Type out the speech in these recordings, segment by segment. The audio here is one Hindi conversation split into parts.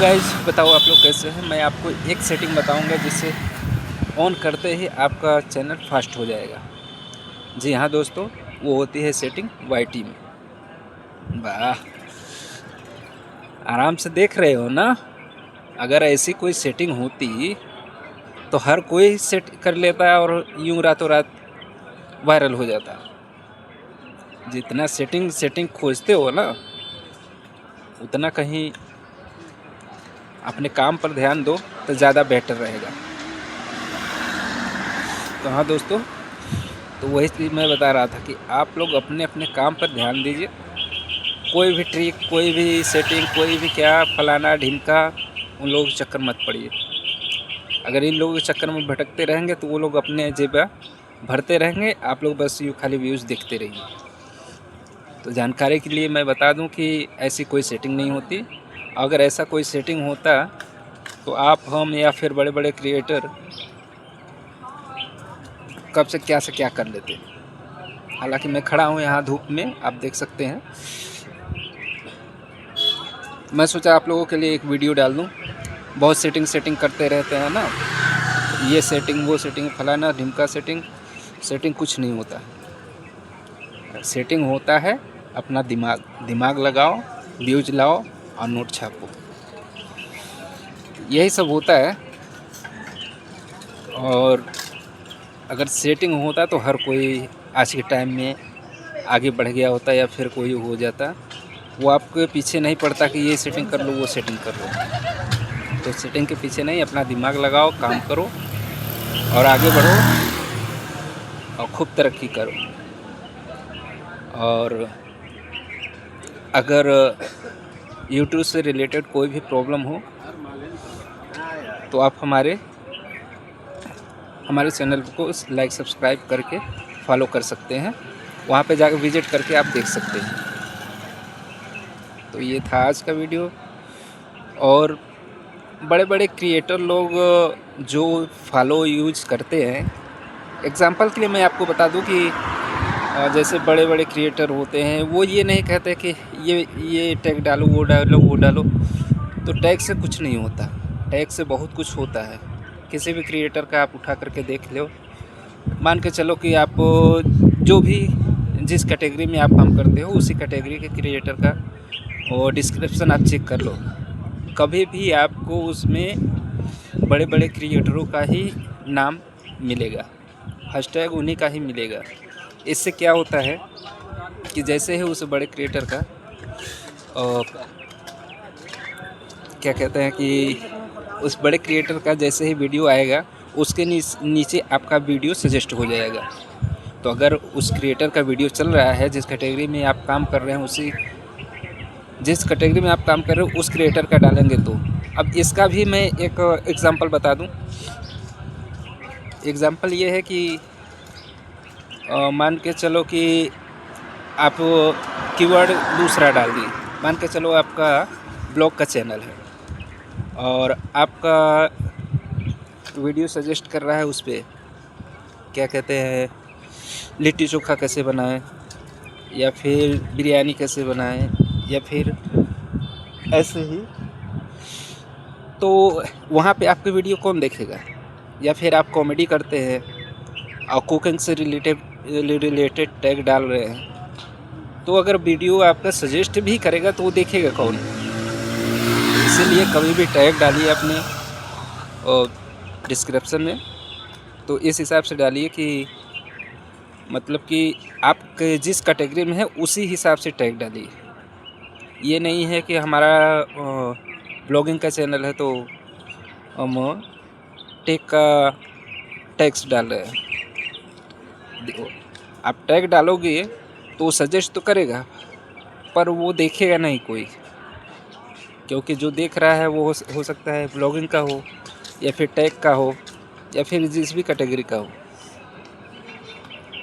गाइस बताओ आप लोग कैसे हैं। मैं आपको एक सेटिंग बताऊंगा जिससे ऑन करते ही आपका चैनल फास्ट हो जाएगा। जी हाँ दोस्तों, वो होती है सेटिंग वाईटी में। वाह, आराम से देख रहे हो ना। अगर ऐसी कोई सेटिंग होती तो हर कोई सेट कर लेता और यूं रातों रात वायरल हो जाता। जितना सेटिंग सेटिंग खोजते हो ना, उतना कहीं अपने काम पर ध्यान दो तो ज़्यादा बेटर रहेगा। तो हाँ दोस्तों, तो वही चीज़ मैं बता रहा था कि आप लोग अपने अपने काम पर ध्यान दीजिए। कोई भी ट्रिक, कोई भी सेटिंग, कोई भी क्या फलाना ढिमका, उन लोगों के चक्कर मत पड़िए। अगर इन लोगों के चक्कर में भटकते रहेंगे तो वो लोग अपने जेब भरते रहेंगे, आप लोग बस यूँ खाली व्यूज़ देखते रहिए। तो जानकारी के लिए मैं बता दूं कि ऐसी कोई सेटिंग नहीं होती। अगर ऐसा कोई सेटिंग होता तो आप, हम या फिर बड़े बड़े क्रिएटर कब से क्या कर लेते। हालांकि मैं खड़ा हूँ यहाँ धूप में, आप देख सकते हैं। मैं सोचा आप लोगों के लिए एक वीडियो डाल दूँ। बहुत सेटिंग करते रहते हैं ना, ये सेटिंग वो सेटिंग फलाना ढिमका सेटिंग। सेटिंग कुछ नहीं होता है। सेटिंग होता है अपना दिमाग। दिमाग लगाओ, व्यूज लाओ और नोट छापो, यही सब होता है। और अगर सेटिंग होता तो हर कोई आज के टाइम में आगे बढ़ गया होता या फिर कोई हो जाता। वो आपके पीछे नहीं पड़ता कि ये सेटिंग कर लो वो सेटिंग कर लो। तो सेटिंग के पीछे नहीं, अपना दिमाग लगाओ, काम करो और आगे बढ़ो और खूब तरक्की करो। और अगर यूट्यूब से रिलेटेड कोई भी प्रॉब्लम हो तो आप हमारे चैनल को लाइक सब्सक्राइब करके फॉलो कर सकते हैं। वहाँ पे जाकर विजिट करके आप देख सकते हैं। तो ये था आज का वीडियो। और बड़े बड़े क्रिएटर लोग जो फॉलो यूज करते हैं, एग्जांपल के लिए मैं आपको बता दूं कि जैसे बड़े बड़े क्रिएटर होते हैं, वो ये नहीं कहते कि ये टैग डालो, वो डालो, वो डालो। तो टैग से कुछ नहीं होता, टैग से बहुत कुछ होता है। किसी भी क्रिएटर का आप उठा करके देख लो, मान के चलो कि आप जो भी जिस कैटेगरी में आप काम करते हो उसी कैटेगरी के क्रिएटर का और डिस्क्रिप्शन आप चेक कर लो। कभी भी आपको उसमें बड़े बड़े क्रिएटरों का ही नाम मिलेगा, हैशटैग उन्हीं का ही मिलेगा। इससे क्या होता है कि जैसे ही उस बड़े क्रिएटर का क्या कहते हैं कि उस बड़े क्रिएटर का जैसे ही वीडियो आएगा उसके नीचे आपका वीडियो सजेस्ट हो जाएगा। तो अगर उस क्रिएटर का वीडियो चल रहा है, जिस कैटेगरी में आप काम कर रहे हैं, जिस कैटेगरी में आप काम कर रहे हो उस क्रिएटर का डालेंगे तो। अब इसका भी मैं एक एग्जांपल बता दूं। एग्जांपल ये है कि मान के चलो कि आप कीवर्ड दूसरा डाल दिए। मान के चलो आपका ब्लॉग का चैनल है और आपका वीडियो सजेस्ट कर रहा है उस पर क्या कहते हैं, लिट्टी चोखा कैसे बनाएं, या फिर बिरयानी कैसे बनाएं, या फिर ऐसे ही। तो वहाँ पे आपकी वीडियो कौन देखेगा। या फिर आप कॉमेडी करते हैं और कुकिंग से रिलेटेड टैग डाल रहे हैं, तो अगर वीडियो आपका सजेस्ट भी करेगा तो वो देखेगा कौन। इसीलिए कभी भी टैग डालिए अपने डिस्क्रिप्शन में, तो इस हिसाब से डालिए कि मतलब कि आप जिस कैटेगरी में है उसी हिसाब से टैग डालिए। ये नहीं है कि हमारा ब्लॉगिंग का चैनल है तो हम टेक का टैग्स डाल रहे हैं। आप टैग डालोगे तो वो सजेस्ट तो करेगा पर वो देखेगा नहीं कोई, क्योंकि जो देख रहा है वो हो सकता है ब्लॉगिंग का हो या फिर टैग का हो या फिर जिस भी कैटेगरी का हो।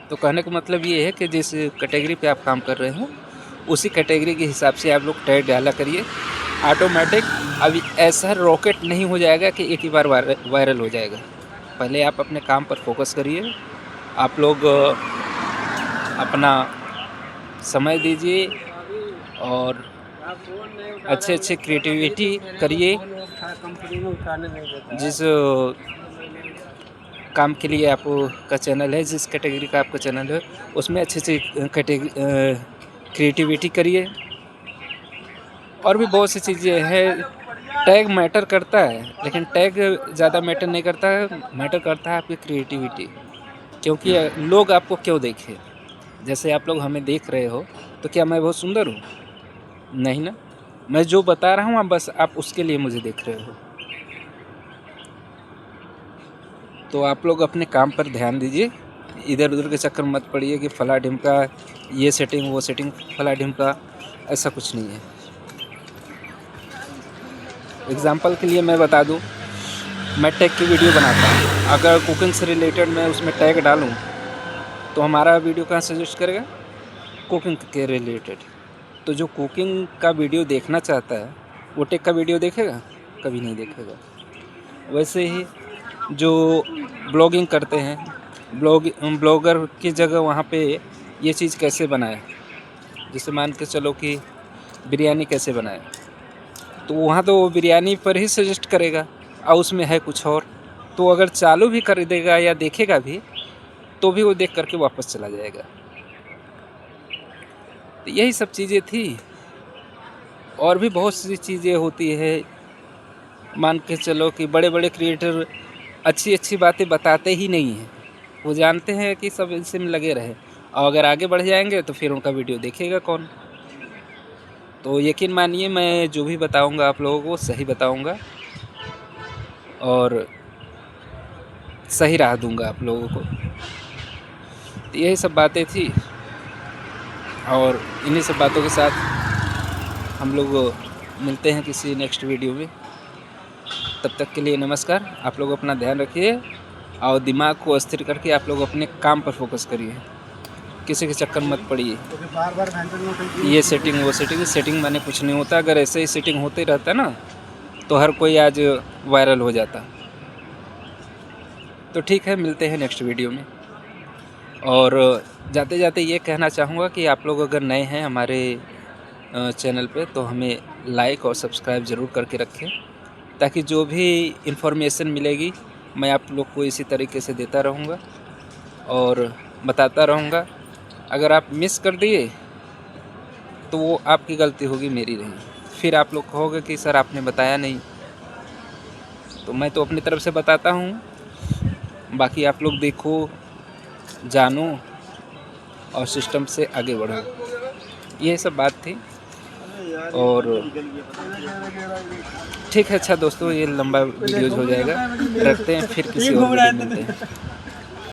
तो कहने का मतलब ये है कि जिस कैटेगरी पे आप काम कर रहे हैं उसी कैटेगरी के हिसाब से आप लोग टैग डाला करिए। ऑटोमेटिक अभी ऐसा रॉकेट नहीं हो जाएगा कि एक ही बार वायरल हो जाएगा। पहले आप अपने काम पर फोकस करिए। आप लोग अपना समय दीजिए और अच्छे अच्छे क्रिएटिविटी करिए। जिस काम के लिए आपका चैनल है, जिस कैटेगरी का आपका चैनल है, उसमें अच्छे से क्रिएटिविटी करिए। और भी बहुत सी चीज़ें हैं। टैग मैटर करता है, लेकिन टैग ज़्यादा मैटर नहीं करता है, मैटर करता है आपकी क्रिएटिविटी। क्योंकि लोग आपको क्यों देखें। जैसे आप लोग हमें देख रहे हो, तो क्या मैं बहुत सुंदर हूँ? नहीं ना। मैं जो बता रहा हूँ, बस आप उसके लिए मुझे देख रहे हो। तो आप लोग अपने काम पर ध्यान दीजिए, इधर उधर के चक्कर मत पड़िए कि फला ढिमका ये सेटिंग वो सेटिंग, फला ढिमका, ऐसा कुछ नहीं है। एग्ज़ाम्पल के लिए मैं बता दूं, मैं टैग की वीडियो बनाता हूँ। अगर कुकिंग से रिलेटेड मैं उसमें टैग डालूँ, तो हमारा वीडियो कहाँ सजेस्ट करेगा? कुकिंग के रिलेटेड। तो जो कुकिंग का वीडियो देखना चाहता है, वो टैग का वीडियो देखेगा? कभी नहीं देखेगा। वैसे ही जो ब्लॉगिंग करते हैं, ब्लॉगर की जगह वहाँ पे ये चीज़ कैसे बनाए, जैसे मान के चलो कि बिरयानी कैसे बनाए, तो वहाँ तो वो बिरयानी पर ही सजेस्ट करेगा, और उसमें है कुछ और। तो अगर चालू भी कर देगा या देखेगा भी, तो भी वो देख करके वापस चला जाएगा। तो यही सब चीज़ें थी। और भी बहुत सी चीज़ें होती है। मान के चलो कि बड़े बड़े क्रिएटर अच्छी अच्छी बातें बताते ही नहीं हैं। वो जानते हैं कि सब इसी में लगे रहे, और अगर आगे बढ़ जाएंगे तो फिर उनका वीडियो देखेगा कौन। तो यकीन मानिए, मैं जो भी बताऊंगा आप लोगों को सही बताऊंगा, और सही राह दूंगा आप लोगों को। तो यही सब बातें थी, और इन्हीं सब बातों के साथ हम लोग मिलते हैं किसी नेक्स्ट वीडियो में। तब तक के लिए नमस्कार। आप लोग अपना ध्यान रखिए, और दिमाग को स्थिर करके आप लोग अपने काम पर फोकस करिए। किसी के चक्कर मत पड़िए, ये सेटिंग वो सेटिंग। सेटिंग माने कुछ नहीं होता। अगर ऐसे ही सेटिंग होते रहता ना, तो हर कोई आज वायरल हो जाता। तो ठीक है, मिलते हैं नेक्स्ट वीडियो में। और जाते जाते ये कहना चाहूँगा कि आप लोग अगर नए हैं हमारे चैनल पे, तो हमें लाइक और सब्सक्राइब ज़रूर करके रखें, ताकि जो भी इन्फॉर्मेशन मिलेगी मैं आप लोग को इसी तरीके से देता रहूँगा और बताता रहूँगा। अगर आप मिस कर दिए तो वो आपकी गलती होगी, मेरी नहीं। फिर आप लोग कहोगे कि सर आपने बताया नहीं। तो मैं तो अपनी तरफ से बताता हूँ, बाकी आप लोग देखो, जानो और सिस्टम से आगे बढ़ो। ये सब बात थी। और ठीक है, अच्छा दोस्तों, ये लंबा वीडियोज़ हो जाएगा। रखते हैं, फिर किसी और वीडियो में मिलते हैं।